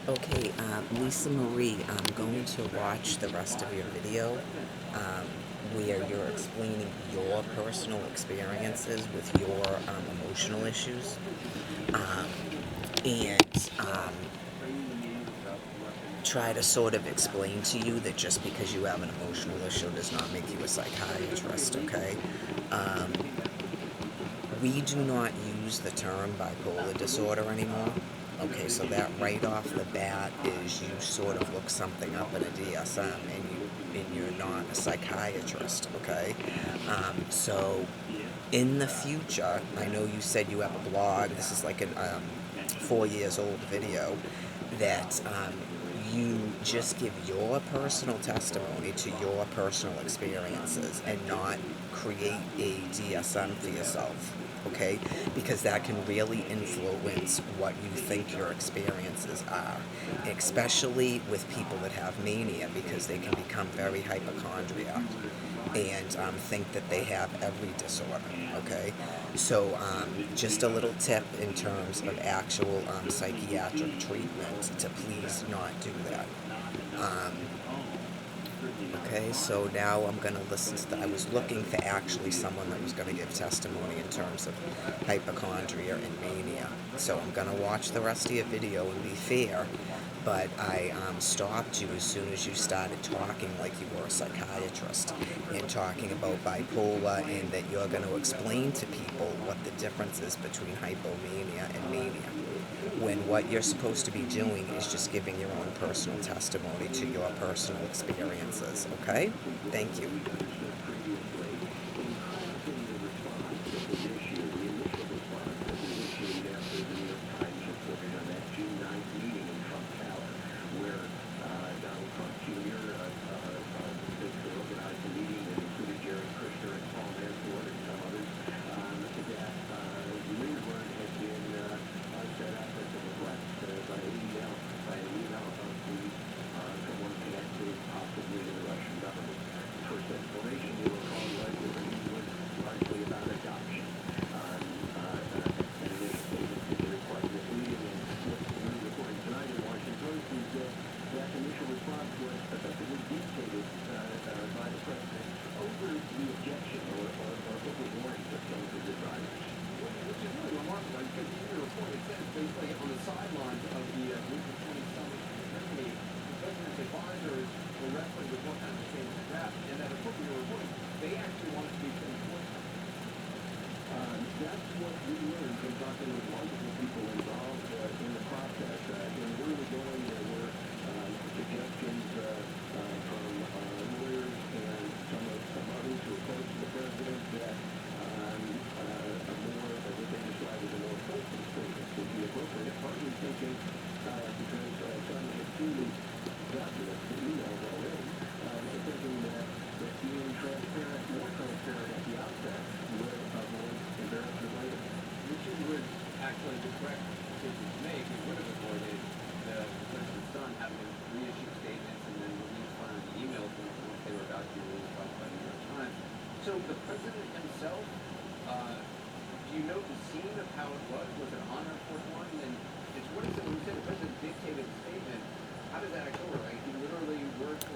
Okay, Lisa Marie, I'm going to watch the rest of your video where you're explaining your personal experiences with your emotional issues. Um, and try to sort of explain to you that just because you have an emotional issue does not make you a psychiatrist, okay? Um, we do not use the term bipolar disorder anymore. Okay, so that right off the bat is you sort of look something up in a DSM and you're not a psychiatrist, okay? So in the future, I know you said you have a blog. This is like a 4 years old video that you just give your personal testimony to your personal experiences and not create a DSM for yourself, okay? Because that can really influence what you think your experiences are, especially with people that have mania, because they can become very hypochondriac and think that they have every disorder, okay? So just a little tip in terms of actual psychiatric treatment to please not do that. Um, okay, so now I'm going to listen to I was looking for actually someone that was going to give testimony in terms of hypochondria and mania. So I'm going to watch the rest of your video and be fair, but I stopped you as soon as you started talking like you were a psychiatrist and talking about bipolar and that you're going to explain to people what the difference is between hypomania and mania, when what you're supposed to be doing is just giving your own personal testimony to your personal experiences, okay? Thank you.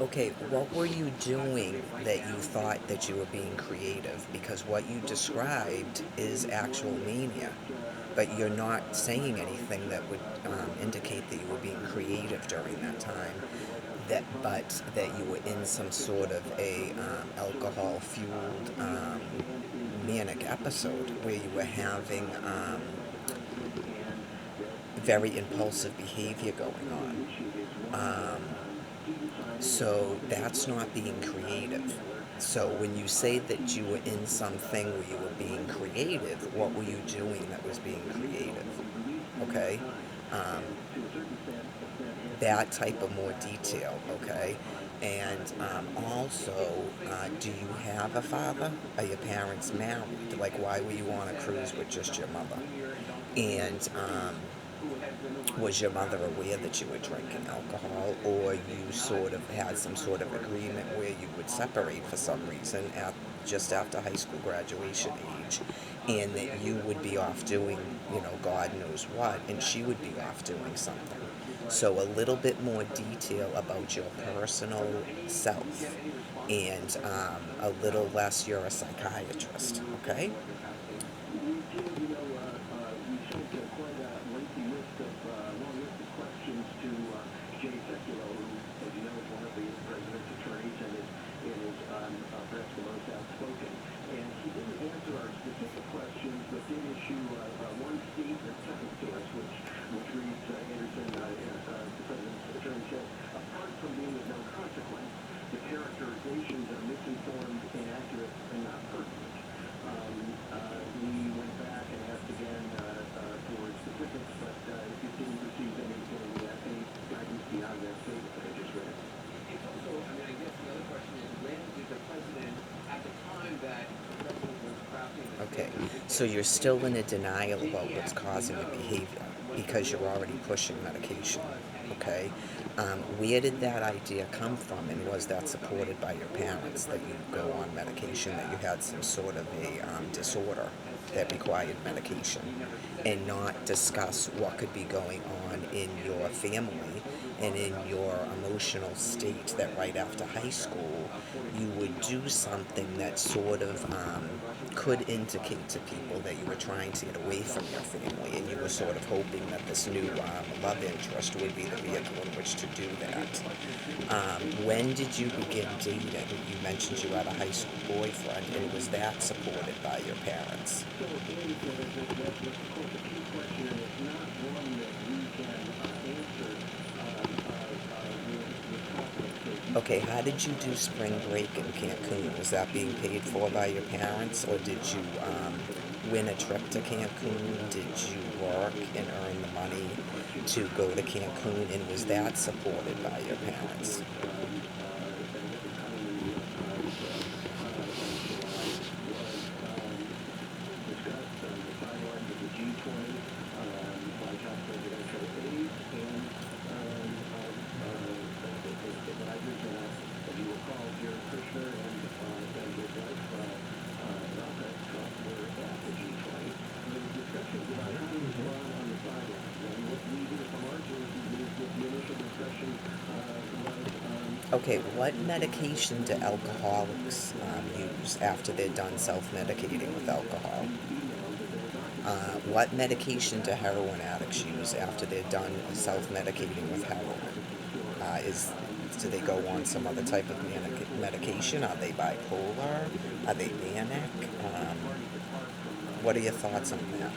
Okay, what were you doing that you thought that you were being creative? Because what you described is actual mania, but you're not saying anything that would indicate that you were being creative during that time. But that you were in some sort of a alcohol-fueled manic episode where you were having very impulsive behavior going on. So that's not being creative. So when you say that you were in something where you were being creative, what were you doing that was being creative? Okay? Um, that type of more detail, okay? And also, do you have a father? Are your parents married? Like, why were you on a cruise with just your mother? And Was your mother aware that you were drinking alcohol, or you sort of had some sort of agreement where you would separate for some reason just after high school graduation age, and that you would be off doing, God knows what, and she would be off doing something? So a little bit more detail about your personal self, and a little less you're a psychiatrist, okay? We did, we sent quite a lengthy list of, long list of questions to Jay Sekulow, who, as you know, is one of the president's attorneys and is perhaps the most outspoken. And he didn't answer our specific questions, but did issue one statement sentence to us, which reads, Anderson, the president's attorney said, apart from being of no consequence, the characterizations are misinformed, inaccurate, and not pertinent. We went back and asked again for specifics, but it didn't receive any guidance beyond that statement that I just read. It's also, I guess the other question is, when did the president, at the time that the president was crafting the Okay, statement, so you're still in a denial about what's causing the behavior because you're already pushing medication, okay? Where did that idea come from, and was that supported by your parents that you go on medication, that you had some sort of a disorder that required medication, and not discuss what could be going on in your family and in your emotional state, that right after high school you would do something that sort of could indicate to people that you were trying to get away from your family, and you were sort of hoping that this new love interest would be the vehicle in which to do that. When did you begin dating? You mentioned you had a high school boyfriend, and was that supported by your parents? so again, that's of course a key question, and it's not one that we can answer with confidence. So Okay, how did you do spring break in Cancun? Was that being paid for by your parents, or did you win a trip to Cancun? Did you work and earn the money to go to Cancun, and was that supported by your parents? discussed on the sidelines of the G20 by top presidential aides and advisors. And as you recall, Jared Kushner and his wife, Ivanka Trump, were at the G20. There were discussions about how to respond on the sidelines. And what we hear from our sources is that the initial discussion was Okay, what medication do alcoholics use after they're done self-medicating with alcohol? What medication do heroin addicts use after they're done self-medicating with heroin? Do they go on some other type of medication? Are they bipolar? Are they manic? What are your thoughts on that?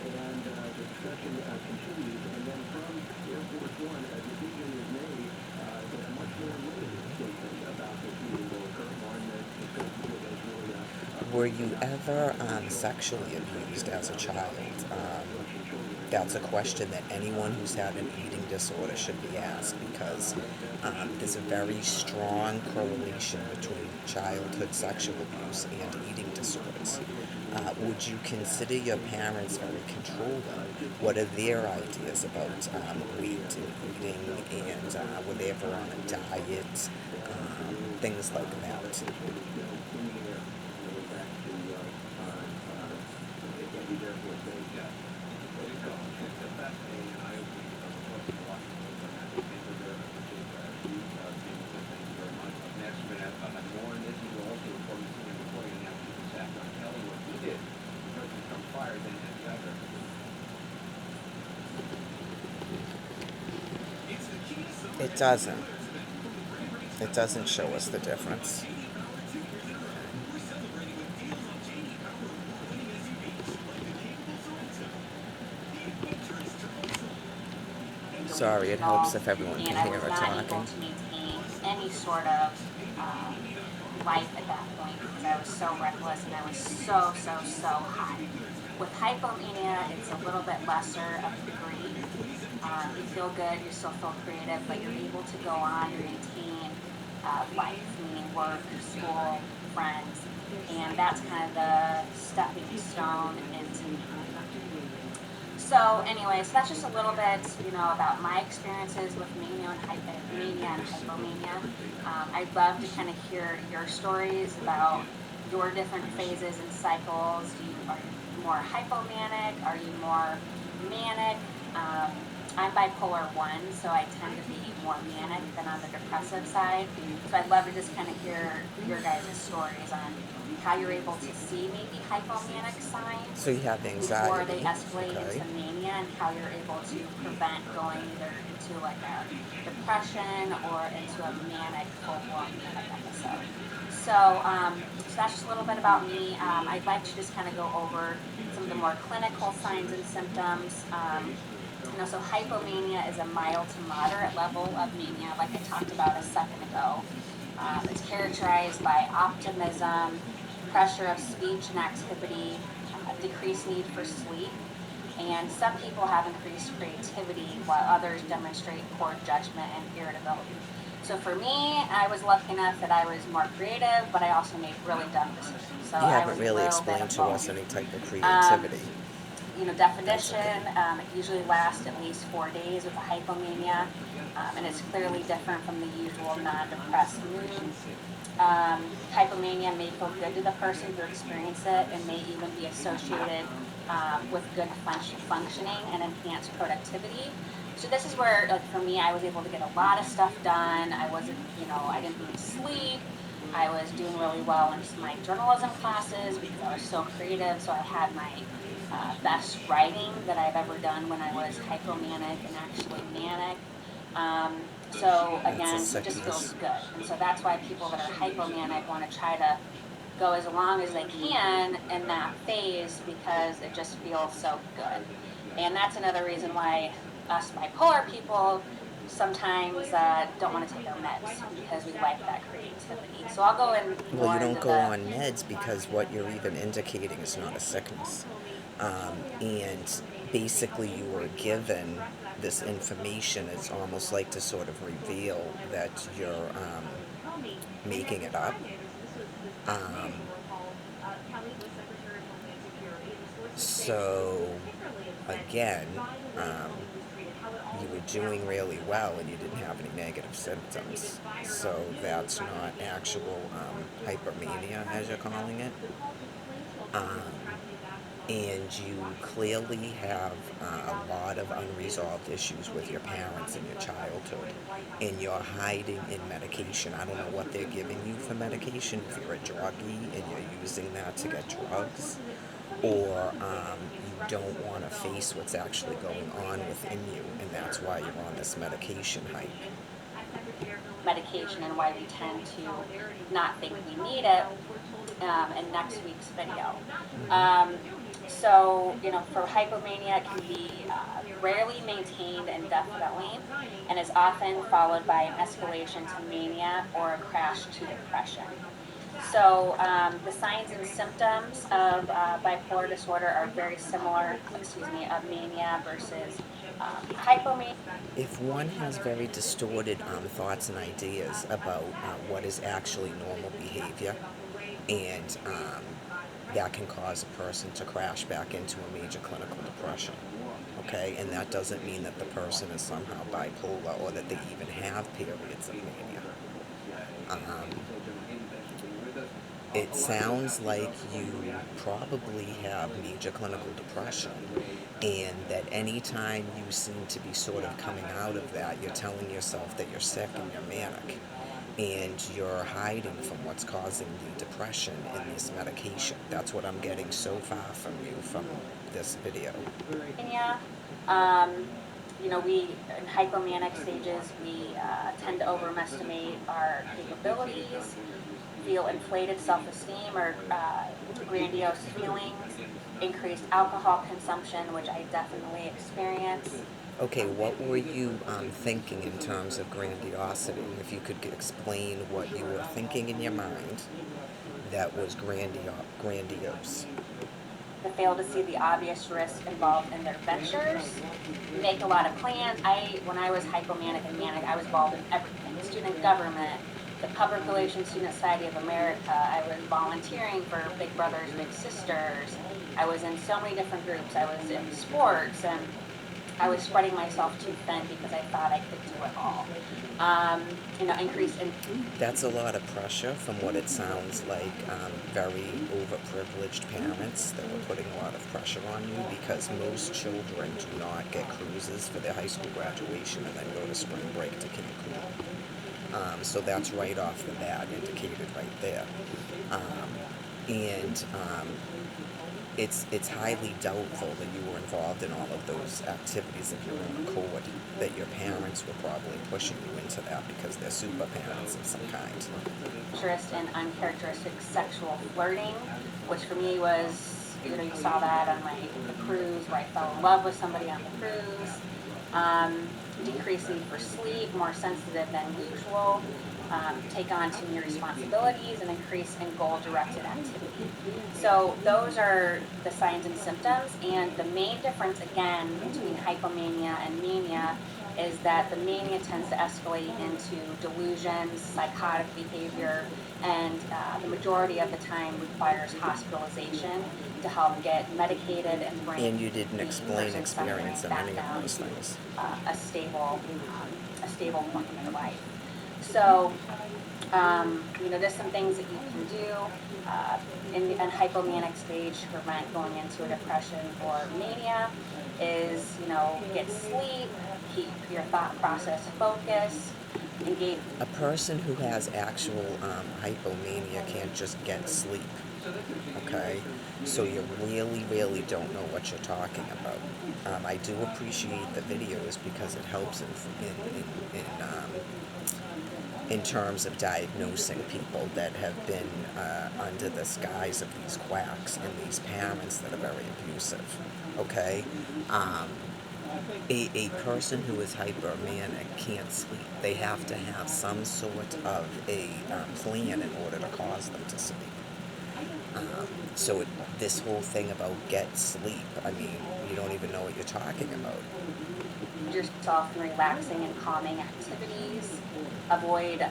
and the discussion continues. And then from Air Force One, a decision is made that a much more limited statement about this meeting will occur, one that discusses it as really Were you ever sexually abused as a child? That's a question that anyone who's had an eating disorder should be asked, because there's a very strong correlation between childhood sexual abuse and eating disorders. Would you consider your parents very controlling? What are their ideas about weight and eating, and were they ever on a diet? Things like that. in the air. Going back to these Air Force Base. Yeah. Well, you know, it's a fascinating and eye-opening approach to Washington. Thank you very much. Up next, we're going to have more on this. You will also report missing and reporting announcement this afternoon, telling what he did. President Trump fired, then had after. It doesn't. It doesn't show us the difference. Sorry, it helps if everyone And can I hear was her not able talking. to maintain any sort of life at that point because I was so reckless and I was so high. With hypomania, it's a little bit lesser of a degree. You feel good, you still feel creative, but you're able to go on and maintain life, meaning work, school, friends, and that's kind of the stepping stone into. So anyways, that's just a little bit, about my experiences with mania and hypomania. I'd love to kind of hear your stories about your different phases and cycles. Are you more hypomanic? Are you more manic? Um, I'm bipolar 1, so I tend to be more manic than on the depressive side. So I'd love to just kind of hear your guys' stories on how you're able to see maybe hypomanic signs So you have before they anxiety, escalate okay? into mania, and how you're able to prevent going either into like a depression or into a manic, full-blown manic episode. So that's just a little bit about me. I'd like to just kind of go over some of the more clinical signs and symptoms. So hypomania is a mild to moderate level of mania, like I talked about a second ago. It's characterized by optimism, pressure of speech and activity, decreased need for sleep, and some people have increased creativity while others demonstrate poor judgment and irritability. So for me, I was lucky enough that I was more creative, but I also made really dumb decisions. So You I haven't was a really little bit explained of to us both. any type of Um, creativity. That's Definition, okay. it usually lasts at least 4 days with a hypomania, and it's clearly different from the usual non-depressed mood. Hypomania may feel good to the person who experiences it and may even be associated with good functioning and enhanced productivity. So this is where, like for me, I was able to get a lot of stuff done. I wasn't, I didn't lose sleep. I was doing really well in my journalism classes because I was so creative. So I had my best writing that I've ever done when I was hypomanic and actually manic. So That's a again, it just feels sickness. good. And so that's why people that are hypomanic want to try to go as long as they can in that phase because it just feels so good. And that's another reason why us bipolar people sometimes don't want to take our meds because we like that creativity. So I'll go in Well, you more don't into go the on meds because what you're even indicating is not a sickness. And basically, you were given this information. It's almost like to sort of reveal that you're making it up. Um, so, again, um, you were doing really well and you didn't have any negative symptoms. So that's not actual hypermania, as you're calling it. Um, and you clearly have a lot of unresolved issues with your parents in your childhood, and you're hiding in medication. I don't know what they're giving you for medication, if you're a druggie and you're using that to get drugs, or you don't want to face what's actually going on within you, and that's why you're on this medication hype. medication and why we tend to not think we need it in next week's video. Um, for hypomania, it can be rarely maintained indefinitely and is often followed by an escalation to mania or a crash to depression. The signs and symptoms of bipolar disorder are very similar, of mania versus hypomania. If one has very distorted thoughts and ideas about what is actually normal behavior, and that can cause a person to crash back into a major clinical depression. Okay, and that doesn't mean that the person is somehow bipolar or that they even have periods of mania. Um, it sounds like you probably have major clinical depression, and that anytime you seem to be sort of coming out of that, you're telling yourself that you're sick and you're manic, and you're hiding from what's causing the depression in this medication. That's what I'm getting so far from you from this video. Mania. Um, we in hypomanic stages, we tend to overestimate our capabilities, feel inflated self-esteem or grandiose feelings, increased alcohol consumption, which I definitely experience. Okay, what were you thinking in terms of grandiosity? If you could explain what you were thinking in your mind that was grandiose. To fail to see the obvious risk involved in their ventures, make a lot of plans. When I was hypomanic and manic, I was involved in everything: student government, the Public Relations Student Society of America. I was volunteering for Big Brothers Big Sisters. I was in so many different groups. I was in sports, and I was spreading myself too thin because I thought I could do it all. Increase in. That's a lot of pressure from what it sounds like. Very overprivileged parents that were putting a lot of pressure on you, because most children do not get cruises for their high school graduation and then go to spring break to Cancun. So that's right off the bat indicated right there. And it's highly doubtful that you were involved in all of those activities of your own accord, that your parents were probably pushing you into that because they're super parents of some kind. Interest in uncharacteristic sexual flirting, which for me was, you saw that on the cruise where I fell in love with somebody on the cruise. Decreasing for sleep, more sensitive than usual. Take on too many responsibilities, and increase in goal-directed activity. So those are the signs and symptoms, and the main difference, again, between hypomania and mania is that the mania tends to escalate into delusions, psychotic behavior, and the majority of the time requires hospitalization to help get medicated and bring. And you didn't explain experience in any of those things. A stable point in your life. So, there's some things that you can do in the hypomanic stage to prevent going into a depression or mania is, get sleep, keep your thought process focused, engage. A person who has actual hypomania can't just get sleep, okay? So you really, really don't know what you're talking about. I do appreciate the videos because it helps in terms of diagnosing people that have been under the skies of these quacks and these parents that are very abusive, okay? A person who is hypermanic can't sleep. They have to have some sort of a plan in order to cause them to sleep. So this whole thing about get sleep, I mean, you don't even know what you're talking about. Yourself in relaxing and calming activities. Avoid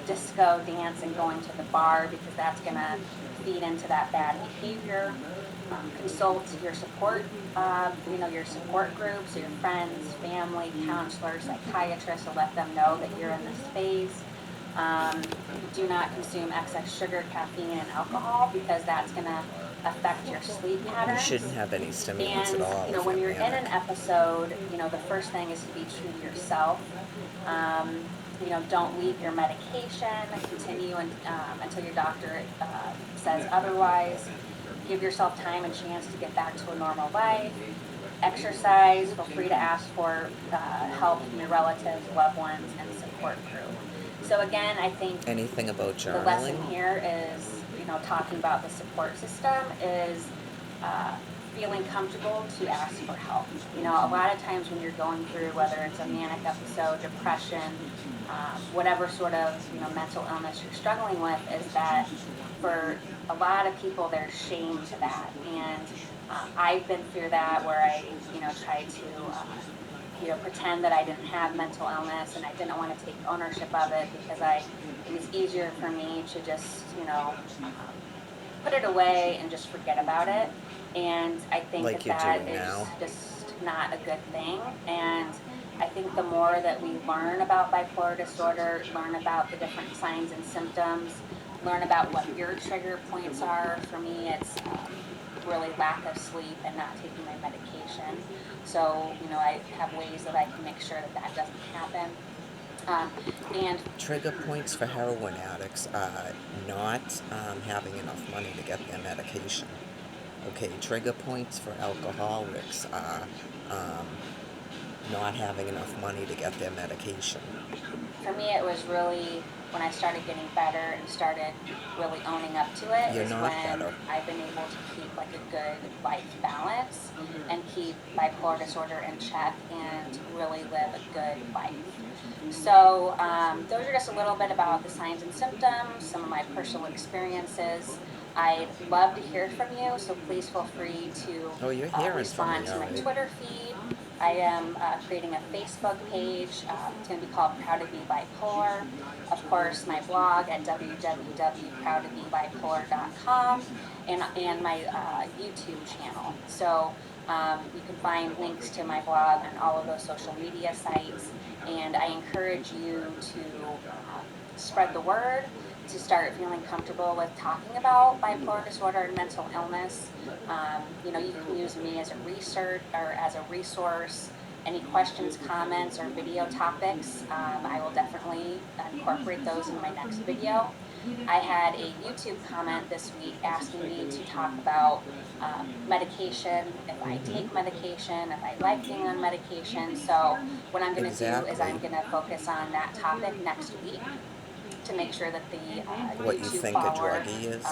disco dance and going to the bar, because that's going to feed into that bad behavior. Consult your support, your support groups, your friends, family, counselors, psychiatrists, to let them know that you're in this phase. Do not consume excess sugar, caffeine, and alcohol, because that's going to affect your sleep patterns. You shouldn't have any stimulants And, at all. when you're in an episode, the first thing is to be true to yourself. Don't leave your medication. Continue until your doctor says otherwise. Give yourself time and chance to get back to a normal life. Exercise. Feel free to ask for help from your relatives, loved ones, and support group. So again, I think anything about journaling? The lesson here is, talking about the support system is feeling comfortable to ask for help. A lot of times when you're going through, whether it's a manic episode, depression, whatever sort of mental illness you're struggling with, is that for a lot of people there's shame to that. And I've been through that, where I tried to pretend that I didn't have mental illness, and I didn't want to take ownership of it, because it was easier for me to just put it away and just forget about it. And I think like that is now. Just not a good thing. And I think the more that we learn about bipolar disorder, learn about the different signs and symptoms, learn about what your trigger points are. For me, it's really lack of sleep and not taking my medication. So, I have ways that I can make sure that doesn't happen. And trigger points for heroin addicts are not having enough money to get their medication. Okay, trigger points for alcoholics are not having enough money to get their medication. For me, it was really when I started getting better and started really owning up to it. You're is not when better. I've been able to keep a good life balance and keep bipolar disorder in check and really live a good life. So those are just a little bit about the signs and symptoms, some of my personal experiences. I'd love to hear from you, so please feel free to respond to my Twitter feed, I am creating a Facebook page. It's going to be called Proud to Be Bipolar. Of course, my blog at www.proudtobebipolar.com and my YouTube channel. So you can find links to my blog on all of those social media sites. And I encourage you to spread the word, to start feeling comfortable with talking about bipolar disorder and mental illness. You know, you can use me as a research or as a resource. Any questions, comments, or video topics, I will definitely incorporate those in my next video. I had a YouTube comment this week asking me to talk about medication, if I take medication, if I like being on medication. So what I'm going to do is I'm going to focus on that topic next week to make sure that the What you YouTube think a follower druggie is?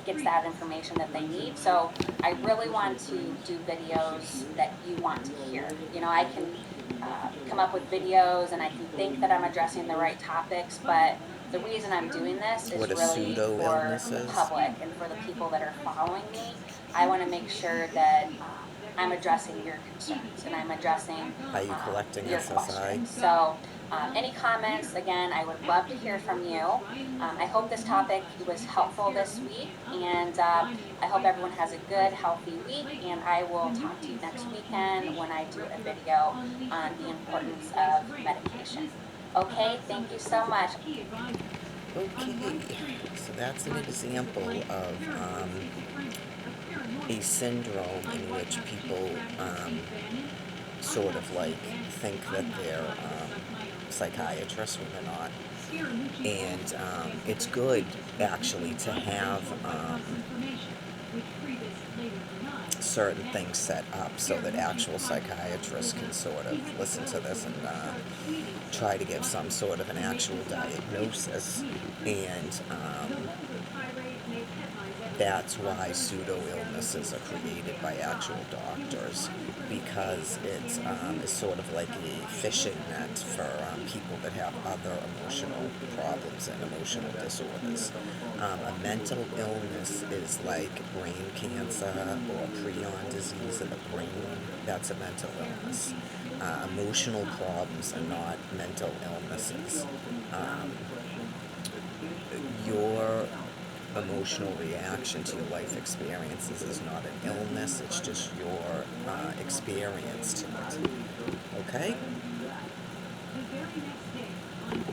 gets that information that they need. So I really want to do videos that you want to hear. You know, I can come up with videos and I can think that I'm addressing the right topics, but the reason I'm doing this is What a really for pseudo-illness the is? public and for the people that are following me. I want to make sure that I'm addressing your concerns and I'm addressing Are you collecting your SSI? questions. So any comments, again, I would love to hear from you. I hope this topic was helpful this week, and I hope everyone has a good, healthy week, and I will talk to you next weekend when I do a video on the importance of medication. Okay, thank you so much. Okay, so that's an example of a syndrome in which people sort of like think that they're psychiatrists when they're not. And it's good actually to have certain things set up so that actual psychiatrists can sort of listen to this and try to give some sort of an actual diagnosis. And that's why pseudo-illnesses are created by actual doctors, because it's sort of like a fishing net for people that have other emotional problems and emotional disorders. A mental illness is like brain cancer or prion disease of the brain. That's a mental illness. Emotional problems are not mental illnesses. Your emotional reaction to your life experiences is not an illness, it's just your experience to it. Okay?